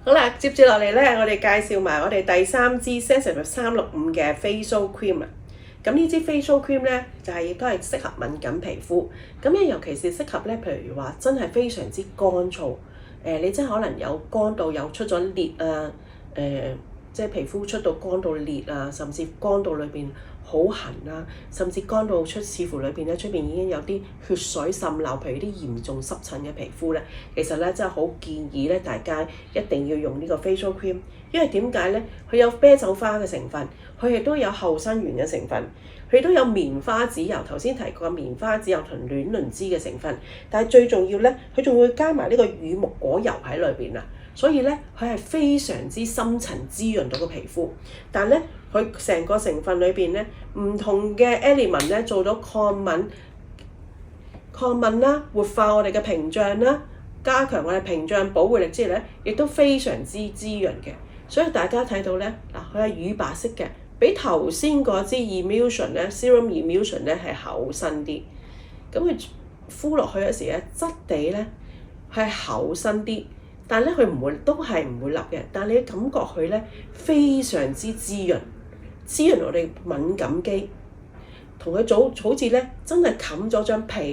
好啦，接住落嚟咧，我哋介紹埋我哋第三支 Sensitive 365嘅 Facial Cream 啦。咁呢支 Facial Cream 咧，就係亦都係適合敏感皮膚。咁咧，尤其是適合咧，譬如話真係非常之乾燥，你真係可能有乾到有出咗裂啊，即係皮膚出到乾到裂啊，甚至乾到裏邊好痕啊，甚至乾到似乎裏邊咧出邊已經有啲血水滲漏，譬如啲嚴重濕疹嘅皮膚咧，其實咧真係好建議咧大家一定要用呢個 facial cream， 因為點解咧？佢有啤酒花嘅成分，佢亦都有後生元嘅成分，佢都有棉花籽油，頭先提過棉花籽油同卵磷脂嘅成分，但係最重要咧，佢仲會加埋呢個乳木果油喺裏邊啊！所以咧，佢係非常之深層滋潤到個皮膚，但咧佢成個成分裏邊咧，唔同嘅 element 咧做到抗敏啦，活化我哋嘅屏障啦，加強我哋屏障保護力之餘咧，亦都非常之滋潤嘅。所以大家睇到咧，嗱佢係乳白色嘅，比頭先嗰支 emulsion 咧 serum emulsion 咧係厚身啲。咁佢敷落去嗰時咧，質地咧係厚身啲。但係咧，佢都係唔會立嘅。但係你感覺佢咧非常之滋潤我哋敏感肌，同佢好似咧真係冚咗張被。